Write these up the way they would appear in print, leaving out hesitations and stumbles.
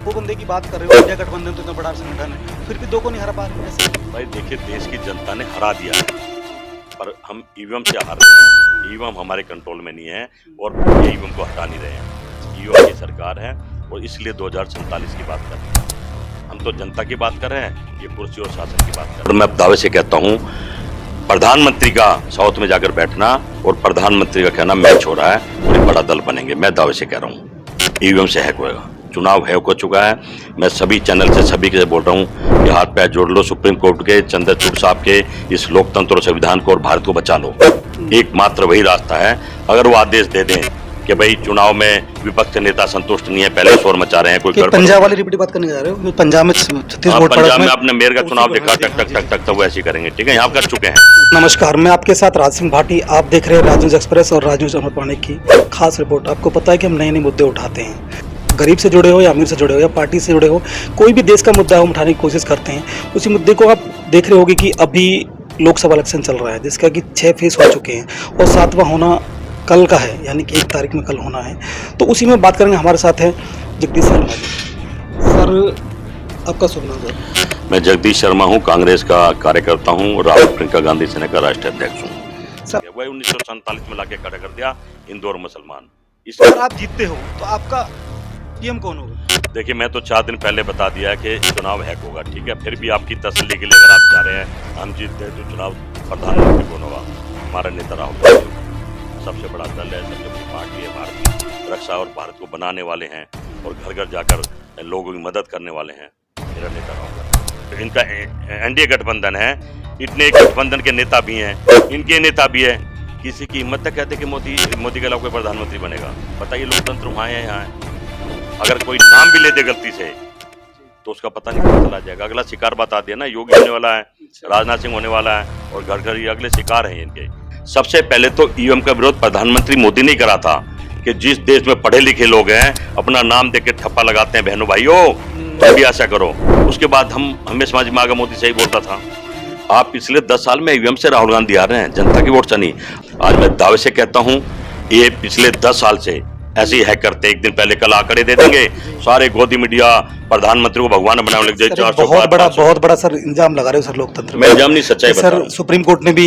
वो बंदे की बात कर रहे हो, इंडिया गठबंधन तो इतना बड़ा संगठन है, फिर भी दो को नहीं हरा पा रहे ऐसे। भाई देखिए, देश की जनता ने हरा दिया है, पर हम ईवीएम से हार रहे हैं। ईवीएम हमारे कंट्रोल में नहीं है और ईवीएम को हटा नहीं रहे हैं। ईवीएम की सरकार है और इसलिए 2047 की बात कर रहे हैं। हम तो जनता की बात कर रहे हैं, ये कुर्सी और शासन की बात कर रहे हैं। मैं दावे से कहता हूँ, प्रधानमंत्री का साउथ में जाकर बैठना और प्रधानमंत्री का कहना मैच हो रहा है और एक बड़ा दल बनेंगे। मैं दावे से कह रहा हूँ ईवीएम से हैक होएगा। चुनाव हैक हो चुका है। मैं सभी चैनल से सभी के बोल रहा हूँ कि हाथ पैर जोड़ लो, सुप्रीम कोर्ट के चंद्रचूड़ साहब के इस लोकतंत्र और संविधान को और भारत को बचा लो। एकमात्र वही रास्ता है। अगर वो आदेश दे दें कि भाई चुनाव में विपक्ष के नेता संतुष्ट नहीं है, पहले शोर मचा रहे हैं, कोई पंजाब वाली रिपीट बात करने जा रहे हो? पंजाब में 36 वोट पंजाब में आपने मेयर का चुनाव देखा, टक टक टक टक, तो वो ऐसे करेंगे। ठीक है, यहाँ कर चुके हैं। नमस्कार, मैं आपके साथ राज सिंह भाटी। आप देख रहे हैं राजनीति एक्सप्रेस और राजनीति अमर पानी की खास रिपोर्ट। आपको पता है कि हम नए नए मुद्दे उठाते हैं, गरीब से जुड़े हो या अमीर से जुड़े हो या पार्टी से जुड़े हो, कोई भी देश का मुद्दा हम उठाने की कोशिश करते हैं। उसी मुद्दे को आप देख रहे होंगे कि अभी लोकसभा इलेक्शन चल रहा है, जिसका कि 6 फेज हो चुके हैं और 7वां होना कल का है, यानी कि 1 तारीख में कल होना है। तो उसी में बात करेंगे। हमारे साथ है जगदीश शर्मा जी। सर, आपका शुभ नाम सर? मैं जगदीश शर्मा हूँ, कांग्रेस का कार्यकर्ता हूँ, राहुल प्रियंका गांधी सेना का राष्ट्रीय अध्यक्ष हूँ। सर, वही 1947 में लाके खड़ा कर दिया हिंदू और मुसलमान। अगर आप जीतते हो तो आपका पीएम कौन होगा? देखिए, मैं तो 4 दिन पहले बता दिया कि चुनाव हैक होगा। ठीक है, फिर भी आपकी तसल्ली के लिए अगर आप चाह रहे हैं हम जीतते हैं तो चुनाव प्रधानमंत्री कौन होगा? हमारा नेता राहुल गांधी। सबसे बड़ा दल है, सबसे बड़ी पार्टी है, भारत की रक्षा और भारत को बनाने वाले हैं और घर घर जाकर लोगों की मदद करने वाले हैं। मेरा नेता राहुल गांधी। तो इनका एनडीए गठबंधन है, इतने गठबंधन के नेता भी हैं, इनके नेता भी है। किसी की हिम्मत तक कहते कि मोदी के अलावा कोई प्रधानमंत्री बनेगा? बताइए, लोकतंत्र वहाँ है, यहाँ है। अगर कोई नाम भी ले दे गलती से तो उसका पता नहीं कहाँ चला जाएगा। अगला शिकार बता दिया ना, योगी होने वाला है, राजनाथ सिंह होने वाला है और घर घर ये अगले शिकार हैं इनके। सबसे पहले तो ईवीएम का विरोध प्रधानमंत्री मोदी ने करा था कि जिस देश में पढ़े लिखे लोग हैं अपना नाम देके ठप्पा लगाते हैं, बहनों भाइयों, तो भी ऐसा करो। उसके बाद हम हमें समझ में आ गया, मोदी सही बोलता था। आप पिछले 10 साल में ईवीएम से राहुल गांधी आ रहे हैं, जनता की वोट से नहीं। आज मैं दावे से कहता हूँ, ये पिछले 10 साल से ऐसे ही हैक करते। एक दिन पहले कल आंकड़े दे देंगे, सारे गोदी मीडिया प्रधानमंत्री को भगवान बनाने लग जाए। बहुत बड़ा सर इल्जाम लगा रहे हो सर लोकतंत्र में। मैं इल्जाम नहीं, सच्चाई बता रहा हूं। सर, सुप्रीम कोर्ट ने भी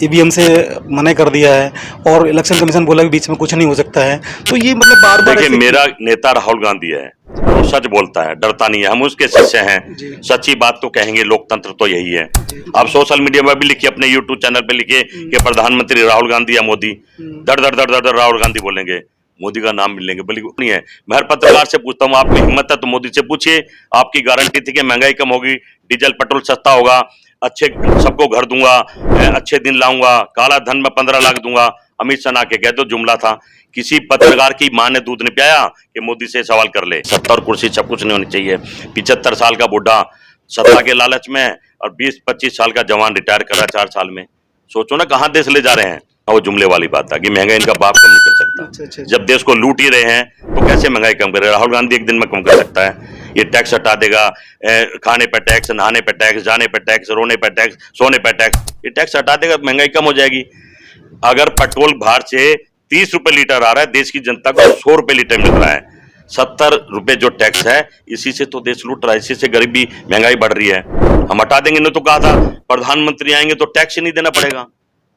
ईवीएम से मना कर दिया है और इलेक्शन कमीशन बोला कि बीच में कुछ नहीं हो सकता है। तो ये मतलब बार बार देखिए, मेरा नेता राहुल गांधी है, वो सच बोलता है, डरता नहीं है। हम उसके शिष्य हैं, सच्ची बात तो कहेंगे। लोकतंत्र तो यही है। आप सोशल मीडिया में भी लिखिए, अपने यूट्यूब चैनल पे लिखिए कि प्रधानमंत्री राहुल गांधी या मोदी, दर दर दर दर राहुल गांधी बोलेंगे, मोदी का नाम मिलेंगे। बल्कि नहीं है। मैं हर पत्रकार से पूछता हूँ, आपकी हिम्मत है तो मोदी से पूछिए। आपकी गारंटी थी कि महंगाई कम होगी, डीजल पेट्रोल सस्ता होगा, अच्छे सबको घर दूंगा, अच्छे दिन लाऊंगा, काला धन में 15 लाख दूंगा। अमित शाह के कह दो, जुमला था। किसी पत्रकार की मां ने दूध नहीं पियाया कि मोदी से सवाल कर ले। 70 कुर्सी सब कुछ नहीं होनी चाहिए। 75 साल का बुढ़ा सत्ता के लालच में और 20-25 साल का जवान रिटायर कर रहा है 4 साल में। सोचो ना कहाँ देश ले जा रहे हैं। वो जुमले वाली बात था कि महंगाई इनका बाप कम नहीं कर सकता। जब देश को लूट ही रहे हैं तो कैसे महंगाई कम करे? राहुल गांधी एक दिन में कम कर सकता है। ये टैक्स हटा देगा, खाने पे टैक्स, नहाने पे टैक्स, जाने पे टैक्स, रोने पे टैक्स, सोने पे टैक्स, ये टैक्स हटा देगा, महंगाई कम हो जाएगी। अगर पेट्रोल बाहर से 30 रुपए लीटर आ रहा है, देश की जनता को 100 रुपए लीटर मिल रहा है। 70 रुपए जो टैक्स है, इसी से तो देश लूट रहा है, इसी से गरीबी महंगाई बढ़ रही है। हम हटा देंगे। ने तो कहा था प्रधानमंत्री आएंगे तो टैक्स ही नहीं देना पड़ेगा।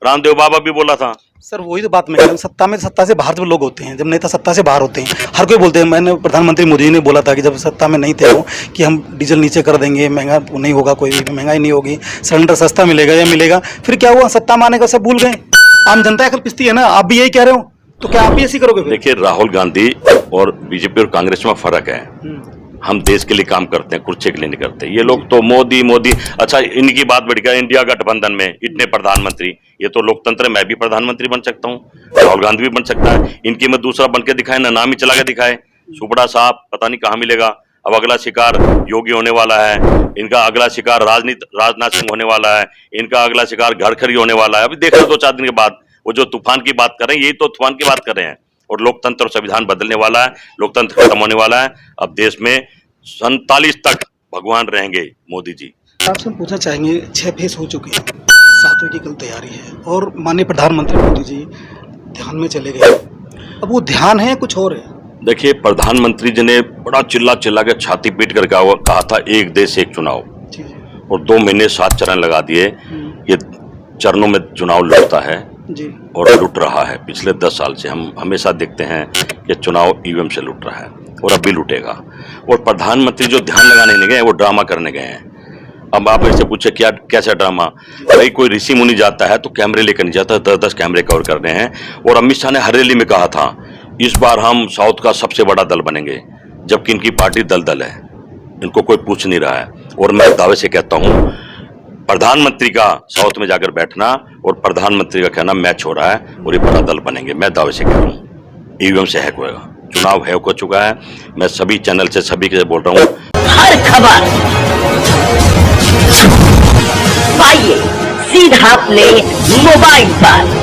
रामदेव बाबा भी बोला था। सर, वही तो बात मैं कह रहा हूं। सत्ता से बाहर जब लोग होते हैं, जब नेता सत्ता से बाहर होते हैं, हर कोई बोलते हैं। मैंने प्रधानमंत्री मोदी ने बोला था कि जब सत्ता में नहीं थे वो, कि हम डीजल नीचे कर देंगे, महंगा नहीं होगा, कोई भी महंगाई नहीं होगी, सिलेंडर सस्ता मिलेगा या मिलेगा। फिर क्या हुआ? सत्ता में आने का सब भूल गए। आम जनता अकल पिसती है ना। आप भी यही कह रहे हो, तो क्या आप भी ऐसी करोगे? देखिए, राहुल गांधी और बीजेपी और कांग्रेस में फर्क है। हम देश के लिए काम करते हैं, कुर्सी के लिए नहीं करते। ये लोग तो मोदी मोदी। अच्छा, इनकी बात बढ़कर इंडिया गठबंधन में इतने प्रधानमंत्री, ये तो लोकतंत्र है। मैं भी प्रधानमंत्री बन सकता हूँ, राहुल गांधी भी बन सकता है। इनकी में दूसरा बन के दिखाए ना, नाम ही चला के दिखाए। सुपड़ा साहब पता नहीं कहाँ मिलेगा। अब अगला शिकार योगी होने वाला है, इनका अगला शिकार राजनाथ सिंह होने वाला है, इनका अगला शिकार घर खरी होने वाला है। अभी देखना 2-4 दिन के बाद। वो जो तूफान की बात कर रहे हैं, यही तो तूफान की बात कर रहे हैं। और लोकतंत्र और संविधान बदलने वाला है, लोकतंत्र खत्म होने वाला है। अब देश में 47 तक भगवान रहेंगे मोदी जी। आपसे हम पूछना चाहेंगे, 6 फेज हो चुके हैं, 7वें की कल तैयारी है और माननीय प्रधानमंत्री मोदी जी ध्यान में चले गए। अब वो ध्यान है कुछ और है? देखिए, प्रधानमंत्री जी ने बड़ा चिल्ला चिल्ला के छाती पीट कर कहा था एक देश एक चुनाव, जी जी और 2 महीने 7 चरण लगा दिए। ये चरणों में चुनाव लड़ता है जी और लुट रहा है। पिछले 10 साल से हम हमेशा देखते हैं कि चुनाव ईवीएम से लुट रहा है और अब भी लुटेगा। और प्रधानमंत्री जो ध्यान लगाने नहीं गए, वो ड्रामा करने गए हैं। अब आप ऐसे पूछे क्या कैसा ड्रामा? भाई, कोई ऋषि मुनि जाता है तो कैमरे लेकर नहीं जाता, 10-10 कैमरे कवर कर रहे हैं। और अमित शाह ने हर रैली में कहा था इस बार हम साउथ का सबसे बड़ा दल बनेंगे, जबकि इनकी पार्टी दलदल है, इनको कोई पूछ नहीं रहा है। और मैं दावे से कहता हूं, प्रधानमंत्री का साउथ में जाकर बैठना और प्रधानमंत्री का कहना मैच हो रहा है और ये बड़ा दल बनेंगे। मैं दावे से कह रहा हूँ ईवीएम से हैक होगा, चुनाव हैक हो चुका है। मैं सभी चैनल से सभी के बोल रहा हूँ, हर खबर पाइए सीधा अपने मोबाइल पर।